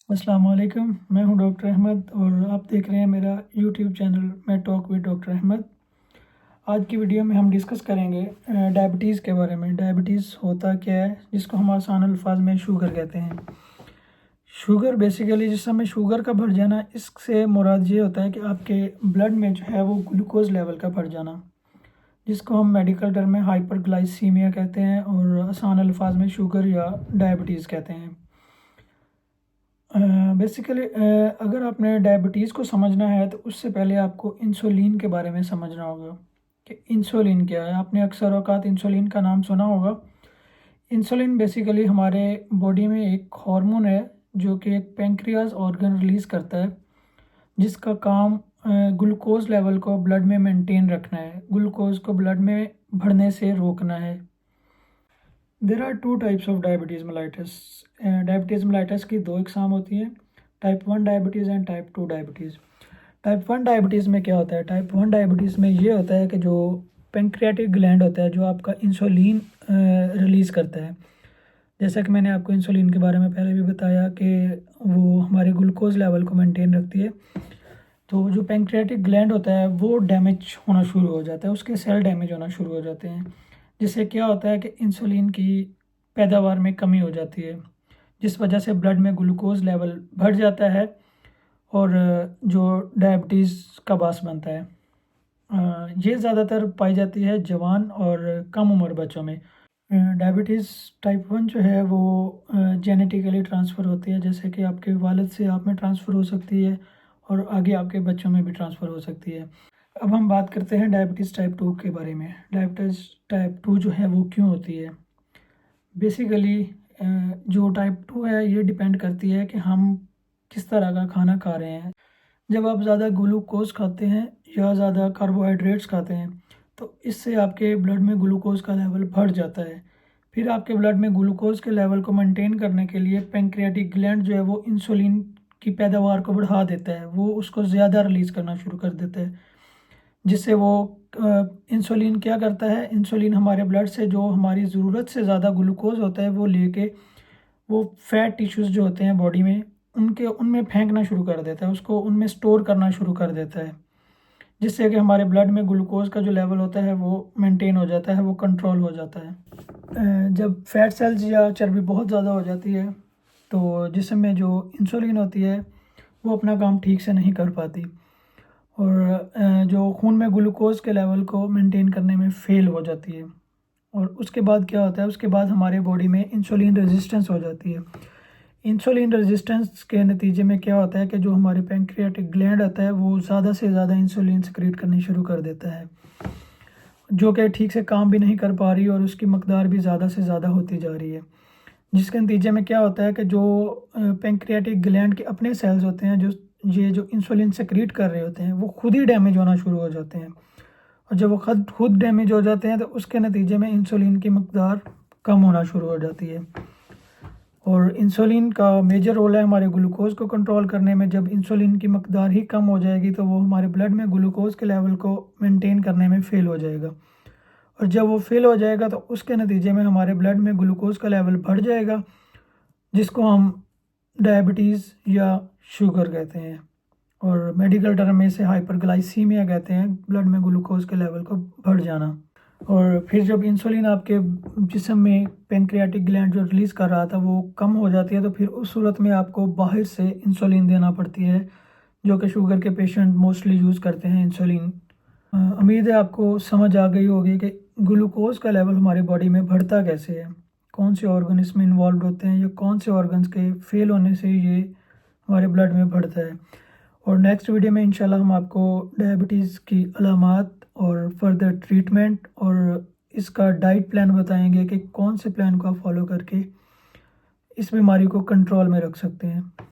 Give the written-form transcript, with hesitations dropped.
अस्सलाम वालेकुम। मैं हूं डॉक्टर अहमद और आप देख रहे हैं मेरा यूट्यूब चैनल मैं टॉक विद डॉक्टर अहमद। आज की वीडियो में हम डिस्कस करेंगे डायबिटीज़ के बारे में। डायबिटीज़ होता क्या है, जिसको हम आसान अल्फाज में शुगर कहते हैं। शुगर बेसिकली जिस समय शुगर का बढ़ जाना, इससे मुराद ये होता है कि आपके ब्लड में जो है वो ग्लूकोज लेवल का बढ़ जाना, जिसको हम मेडिकल टर्म में हाइपरग्लाइसीमिया कहते हैं और आसान अल्फाज में शुगर या डायबिटीज़ कहते हैं। बेसिकली अगर आपने डायबिटीज़ को समझना है तो उससे पहले आपको इंसुलिन के बारे में समझना होगा कि इंसुलिन क्या है। आपने अक्सर औकात इंसुलिन का नाम सुना होगा। इंसुलिन बेसिकली हमारे बॉडी में एक हार्मोन है जो कि एक पेंक्रियाज ऑर्गन रिलीज़ करता है, जिसका काम ग्लूकोज लेवल को ब्लड में मेंटेन रखना है, ग्लूकोज को ब्लड में बढ़ने से रोकना है। There are two types of diabetes mellitus. Diabetes mellitus की दो इकसाम होती हैं, type 1 diabetes and type 2 diabetes. Type 1 diabetes में क्या होता है? टाइप 1 डायबिटीज़ में ये होता है कि जो पेंक्रियाटिक ग्लैंड होता है, जो आपका इंसुलिन रिलीज़ करता है। जैसा कि मैंने आपको इंसुलिन के बारे में पहले भी बताया कि वो हमारे ग्लूकोज लेवल को मेंटेन रखती है। तो जो पेंक्रियाटिक ग्लैंड होता है वो डैमेज होना शुरू हो जाता है, उसके सेल डैमेज होना शुरू हो जाते हैं, जिससे क्या होता है कि इंसुलिन की पैदावार में कमी हो जाती है, जिस वजह से ब्लड में ग्लूकोज लेवल बढ़ जाता है और जो डायबिटीज़ का बास बनता है। ये ज़्यादातर पाई जाती है जवान और कम उम्र बच्चों में। डायबिटीज़ टाइप 1 जो है वो जेनेटिकली ट्रांसफ़र होती है, जैसे कि आपके वालिद से आप में ट्रांसफ़र हो सकती है और आगे आपके बच्चों में भी ट्रांसफ़र हो सकती है। अब हम बात करते हैं डायबिटीज़ टाइप 2 के बारे में। डायबिटीज़ टाइप 2 जो है वो क्यों होती है? बेसिकली जो टाइप 2 है ये डिपेंड करती है कि हम किस तरह का खाना खा रहे हैं। जब आप ज़्यादा ग्लूकोज़ खाते हैं या ज़्यादा कार्बोहाइड्रेट्स खाते हैं तो इससे आपके ब्लड में ग्लूकोज़ का लेवल बढ़ जाता है। फिर आपके ब्लड में ग्लूकोज़ के लेवल को मेंटेन करने के लिए पेंक्रियाटिक ग्लैंड जो है वो इंसुलिन की पैदावार को बढ़ा देता है, वो उसको ज़्यादा रिलीज़ करना शुरू कर देता है, जिससे वो इंसुलिन क्या करता है, इंसुलिन हमारे ब्लड से जो हमारी ज़रूरत से ज़्यादा ग्लूकोज़ होता है वो लेके वो फैट टिश्यूज़ जो होते हैं बॉडी में उनमें फेंकना शुरू कर देता है, उसको उनमें स्टोर करना शुरू कर देता है, जिससे कि हमारे ब्लड में ग्लूकोज़ का जो लेवल होता है वो मेंटेन हो जाता है, वो कंट्रोल हो जाता है। जब फैट सेल्स या चर्बी बहुत ज़्यादा हो जाती है तो जिस्म में जो इंसुलिन होती है वो अपना काम ठीक से नहीं कर पाती और जो खून में ग्लूकोज़ के लेवल को मेंटेन करने में फ़ेल हो जाती है। और उसके बाद क्या होता है, उसके बाद हमारे बॉडी में इंसुलिन रेजिस्टेंस हो जाती है। इंसुलिन रेजिस्टेंस के नतीजे में क्या होता है कि जो हमारे पेंक्रियाटिक ग्लैंड होता है वो ज़्यादा से ज़्यादा इंसुलिन सिक्रीट करनी शुरू कर देता है, जो कि ठीक से काम भी नहीं कर पा रही और उसकी मकदार भी ज़्यादा से ज़्यादा होती जा रही है, जिसके नतीजे में क्या होता है कि जो पेंक्रियाटिक ग्लैंड के अपने सेल्स होते हैं, जो इंसुलिन सिक्रीट कर रहे होते हैं, वो खुद ही डैमेज होना शुरू हो जाते हैं। और जब वो खुद डैमेज हो जाते हैं तो उसके नतीजे में इंसुलिन की मकदार कम होना शुरू हो जाती है। और इंसुलिन का मेजर रोल है हमारे ग्लूकोज़ को कंट्रोल करने में। जब इंसुलिन की मकदार ही कम हो जाएगी तो वो हमारे ब्लड में ग्लूकोज़ के लेवल को मेंटेन करने में फ़ेल हो जाएगा, और जब वो फ़ेल हो जाएगा तो उसके नतीजे में हमारे ब्लड में ग्लूकोज़ का लेवल बढ़ जाएगा, जिसको हम डायबिटीज़ या शुगर कहते हैं, और मेडिकल टर्म में इसे हाइपरग्लाइसीमिया कहते हैं, ब्लड में ग्लूकोज़ के लेवल को बढ़ जाना। और फिर जब इंसुलिन आपके जिस्म में पेंक्रियाटिक ग्लैंड जो रिलीज़ कर रहा था वो कम हो जाती है, तो फिर उस सूरत में आपको बाहर से इंसुलिन देना पड़ती है, जो कि शुगर के पेशेंट मोस्टली यूज़ करते हैं इंसुलिन। उम्मीद है आपको समझ आ गई होगी कि ग्लूकोज़ का लेवल हमारी बॉडी में बढ़ता कैसे है, कौन से ऑर्गन इसमें इन्वॉल्व होते हैं, या कौन से ऑर्गन्स के फेल होने से ये हमारे ब्लड में बढ़ता है। और नेक्स्ट वीडियो में इंशाल्लाह हम आपको डायबिटीज़ की अलामात और फर्दर ट्रीटमेंट और इसका डाइट प्लान बताएंगे कि कौन से प्लान को आप फॉलो करके इस बीमारी को कंट्रोल में रख सकते हैं।